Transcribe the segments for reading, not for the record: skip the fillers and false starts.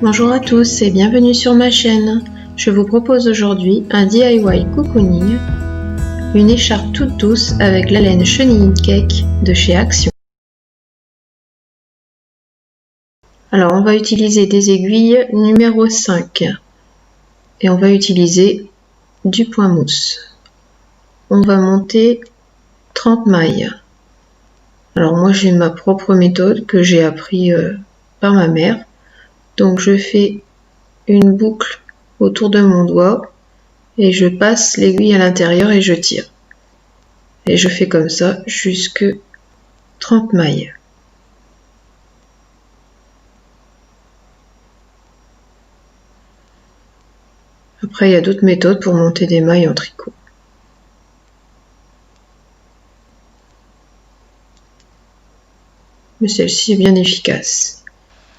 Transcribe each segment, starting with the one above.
Bonjour à tous et bienvenue sur ma chaîne. Je vous propose aujourd'hui un DIY cocooning, une écharpe toute douce avec la laine chenille cake de chez Action. Alors on va utiliser des aiguilles numéro 5 et on va utiliser du point mousse. On va monter 30 mailles. Alors moi j'ai ma propre méthode que j'ai appris par ma mère. Donc je fais une boucle autour de mon doigt et je passe l'aiguille à l'intérieur et je tire. Et je fais comme ça jusque 30 mailles. Après, il y a d'autres méthodes pour monter des mailles en tricot. Mais celle-ci est bien efficace.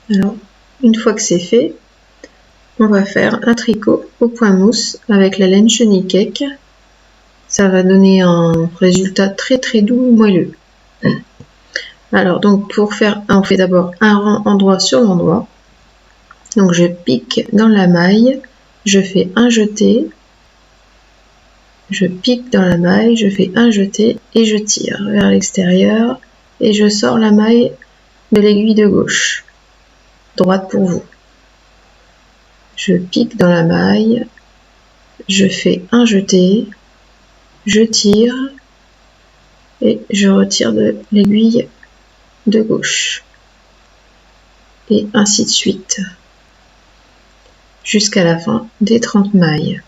Alors, une fois que c'est fait, on va faire un tricot au point mousse avec la laine chenille cake. Ça va donner un résultat très doux et moelleux. Alors, donc pour faire, on fait d'abord un rang endroit sur l'endroit. Donc je pique dans la maille, je fais un jeté, je pique dans la maille, je fais un jeté et je tire vers l'extérieur et je sors la maille de l'aiguille de gauche, droite pour vous. Je pique dans la maille, je fais un jeté, je tire et je retire de l'aiguille de gauche. Et ainsi de suite, jusqu'à la fin des 30 mailles.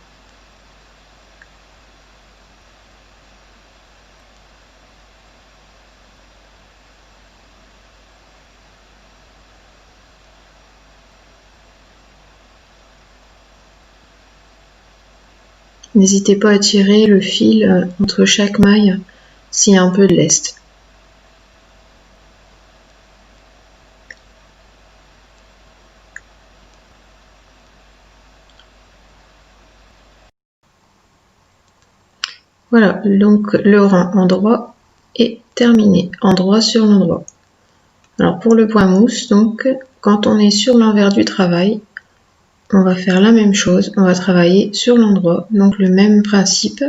N'hésitez pas à tirer le fil entre chaque maille s'il y a un peu de lest. Voilà, donc le rang endroit est terminé, endroit sur l'endroit. Alors pour le point mousse, donc quand on est sur l'envers du travail, on va faire la même chose, on va travailler sur l'endroit, donc le même principe.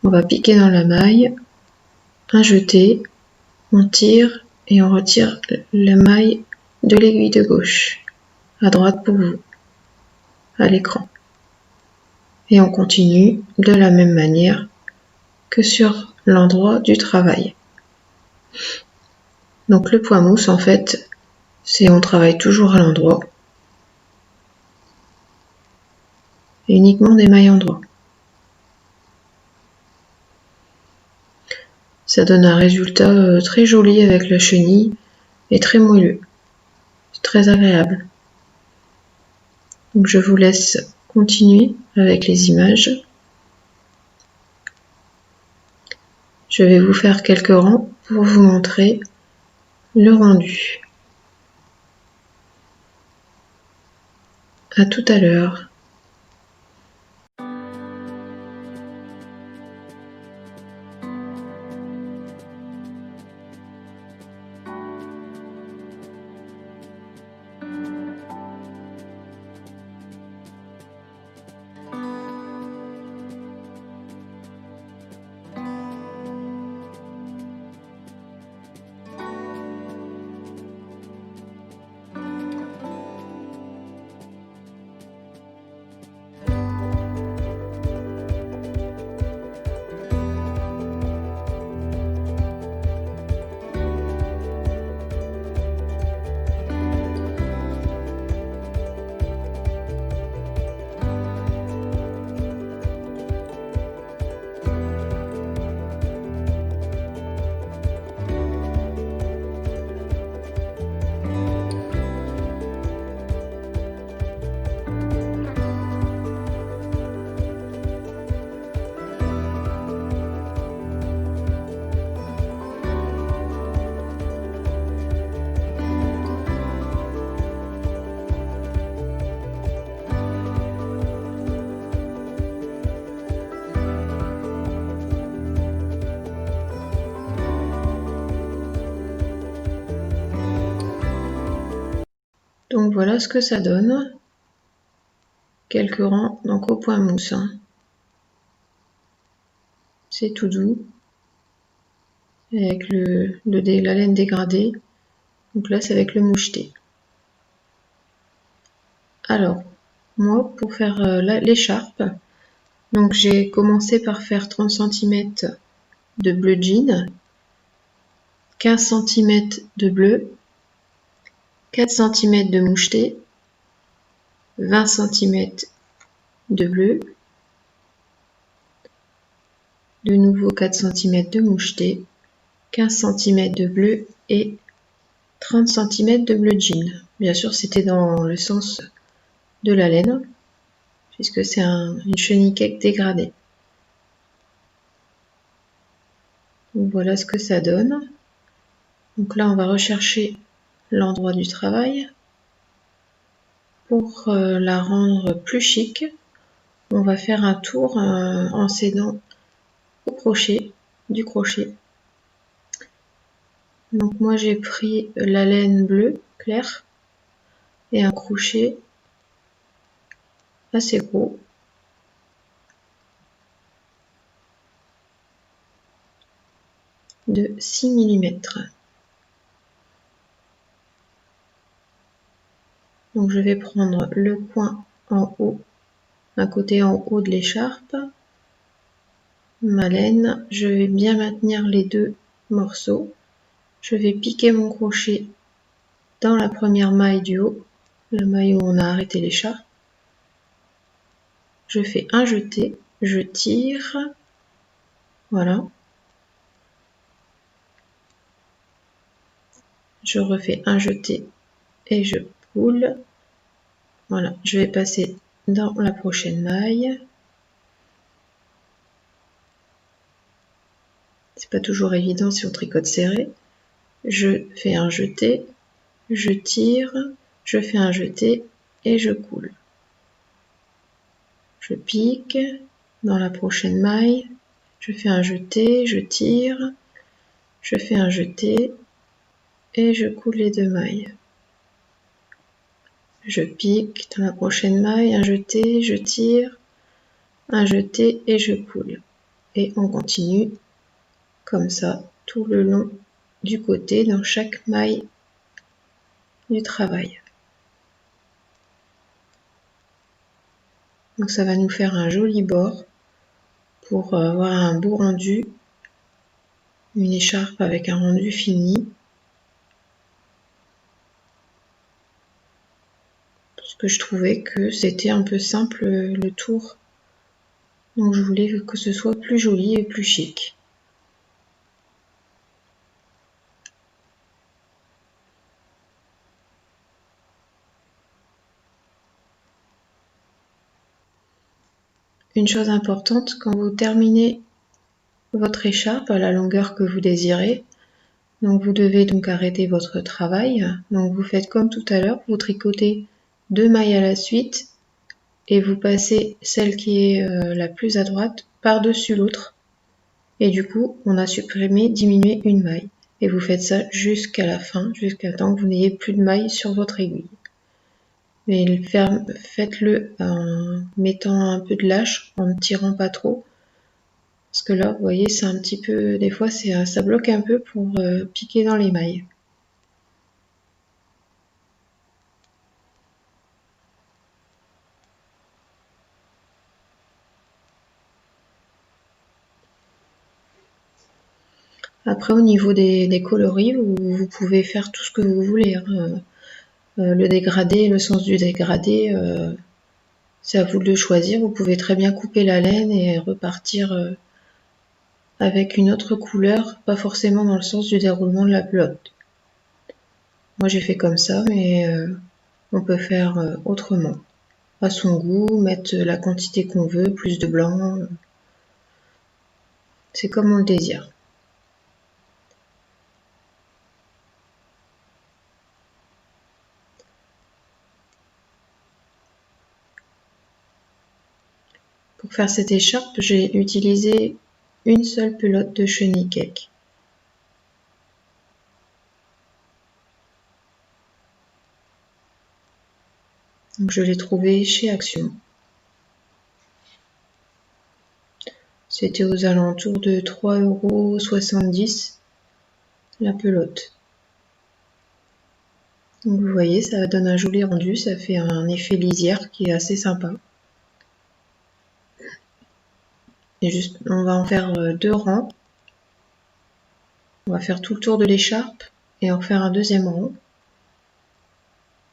On va piquer dans la maille, un jeté, on tire et on retire la maille de l'aiguille de gauche, à droite pour vous, à l'écran. Et on continue de la même manière que sur l'endroit du travail. Donc le point mousse, en fait, c'est on travaille toujours à l'endroit, et uniquement des mailles endroit. Ça donne un résultat très joli avec la chenille et très moelleux. C'est très agréable. Donc je vous laisse continuer avec les images. Je vais vous faire quelques rangs pour vous montrer le rendu. À tout à l'heure. Donc voilà ce que ça donne. Quelques rangs, donc au point mousse. Hein. C'est tout doux. Avec la laine dégradée. Donc là, c'est avec le moucheté. Alors, moi, pour faire l'écharpe, donc j'ai commencé par faire 30 cm de bleu jean, 15 cm de bleu, 4 cm de moucheté, 20 cm de bleu, de nouveau 4 cm de moucheté, 15 cm de bleu et 30 cm de bleu jean. Bien sûr, c'était dans le sens de la laine, puisque c'est une chenille cake dégradée. Donc voilà ce que ça donne. Donc là, on va rechercher l'endroit du travail. Pour la rendre plus chic, on va faire un tour en s'aidant au crochet, du crochet. Donc moi j'ai pris la laine bleue claire et un crochet assez gros. De 6 mm. Donc je vais prendre le coin en haut, un côté en haut de l'écharpe, ma laine, je vais bien maintenir les deux morceaux, je vais piquer mon crochet dans la première maille du haut, la maille où on a arrêté l'écharpe, je fais un jeté, je tire, voilà, je refais un jeté et je coule, voilà, je vais passer dans la prochaine maille. C'est pas toujours évident si on tricote serré. Je fais un jeté, je tire, je fais un jeté et je coule. Je pique dans la prochaine maille, je fais un jeté, je tire, je fais un jeté et je coule les deux mailles. Je pique dans la prochaine maille, un jeté, je tire, un jeté et je coule. Et on continue comme ça tout le long du côté dans chaque maille du travail. Donc ça va nous faire un joli bord pour avoir un beau rendu, une écharpe avec un rendu fini. Parce que je trouvais que c'était un peu simple le tour. Donc je voulais que ce soit plus joli et plus chic. Une chose importante, quand vous terminez votre écharpe à la longueur que vous désirez, donc vous devez donc arrêter votre travail. Donc vous faites comme tout à l'heure, vous tricotez 2 mailles à la suite et vous passez celle qui est la plus à droite par-dessus l'autre. Et du coup, on a supprimé, diminué une maille. Et vous faites ça jusqu'à la fin, jusqu'à temps que vous n'ayez plus de mailles sur votre aiguille. Mais faites-le en mettant un peu de lâche, en ne tirant pas trop. Parce que là, vous voyez, c'est un petit peu, des fois, ça bloque un peu pour piquer dans les mailles. Après, au niveau des coloris, vous pouvez faire tout ce que vous voulez. Hein. Le dégradé, le sens du dégradé, c'est à vous de le choisir. Vous pouvez très bien couper la laine et repartir avec une autre couleur, pas forcément dans le sens du déroulement de la pelote. Moi j'ai fait comme ça, mais on peut faire autrement. À son goût, mettre la quantité qu'on veut, plus de blanc. C'est comme on le désire. Pour faire cette écharpe, j'ai utilisé une seule pelote de chenille cake. Donc je l'ai trouvé chez Action. C'était aux alentours de 3,70 € la pelote. Donc vous voyez, ça donne un joli rendu, ça fait un effet lisière qui est assez sympa. Et juste, on va en faire 2 rangs. On va faire tout le tour de l'écharpe et en faire un deuxième rang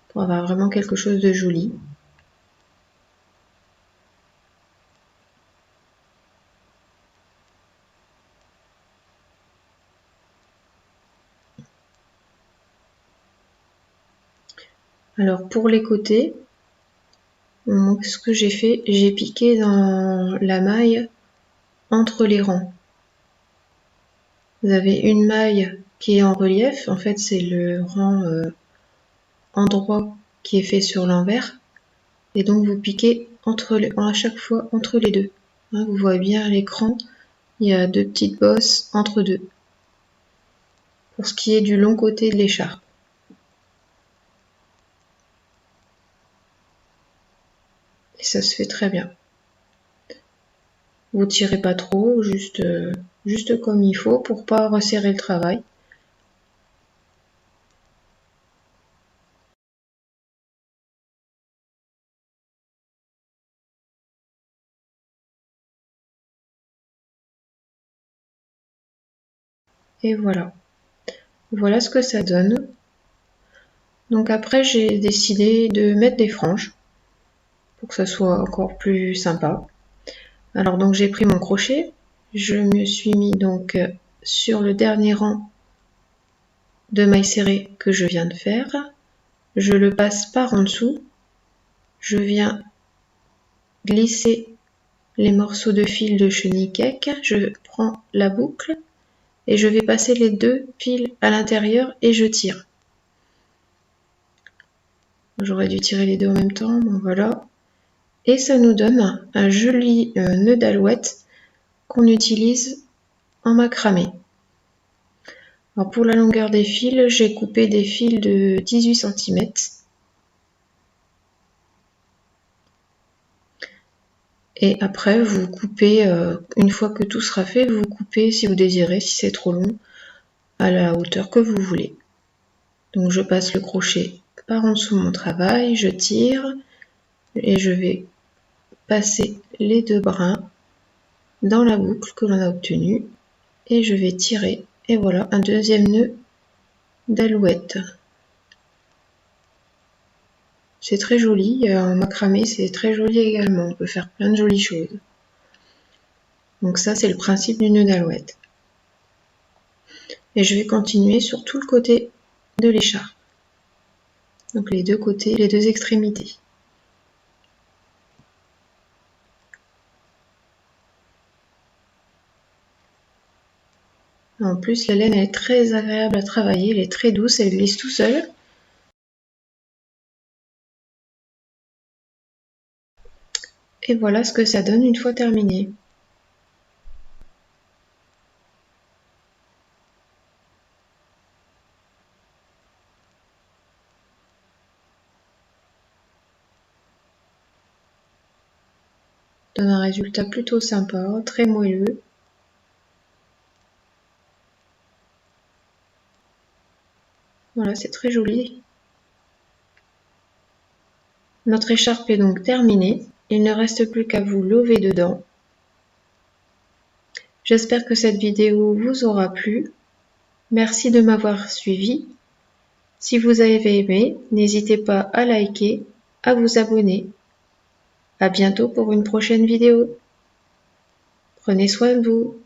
pour avoir vraiment quelque chose de joli. Alors pour les côtés, ce que j'ai fait, j'ai piqué dans la maille entre les rangs. Vous avez une maille qui est en relief, en fait c'est le rang endroit qui est fait sur l'envers, et donc vous piquez à chaque fois entre les deux. Hein, vous voyez bien à l'écran, il y a 2 petites bosses entre deux. Pour ce qui est du long côté de l'écharpe. Et ça se fait très bien. Vous tirez pas trop, juste comme il faut pour pas resserrer le travail. Et voilà. Voilà ce que ça donne. Donc après j'ai décidé de mettre des franges pour que ça soit encore plus sympa. Alors donc j'ai pris mon crochet, je me suis mis donc sur le dernier rang de mailles serrées que je viens de faire. Je le passe par en dessous. Je viens glisser les morceaux de fil de chenille cake. Je prends la boucle et je vais passer les 2 piles à l'intérieur et je tire. J'aurais dû tirer les deux en même temps, bon voilà. Et ça nous donne un joli nœud d'alouette qu'on utilise en macramé. Alors pour la longueur des fils, j'ai coupé des fils de 18 cm. Et après, vous coupez, une fois que tout sera fait, vous coupez si vous désirez, si c'est trop long, à la hauteur que vous voulez. Donc je passe le crochet par en dessous de mon travail, je tire et je vais passer les 2 brins dans la boucle que l'on a obtenue et je vais tirer et voilà un deuxième nœud d'alouette. C'est très joli, en macramé c'est très joli également, on peut faire plein de jolies choses. Donc ça c'est le principe du nœud d'alouette. Et je vais continuer sur tout le côté de l'écharpe. Donc les 2 côtés, les 2 extrémités. En plus, la laine est très agréable à travailler, elle est très douce, elle glisse tout seul. Et voilà ce que ça donne une fois terminé. Donne un résultat plutôt sympa, très moelleux. Voilà, c'est très joli. Notre écharpe est donc terminée. Il ne reste plus qu'à vous lever dedans. J'espère que cette vidéo vous aura plu. Merci de m'avoir suivi. Si vous avez aimé, n'hésitez pas à liker, à vous abonner. À bientôt pour une prochaine vidéo. Prenez soin de vous.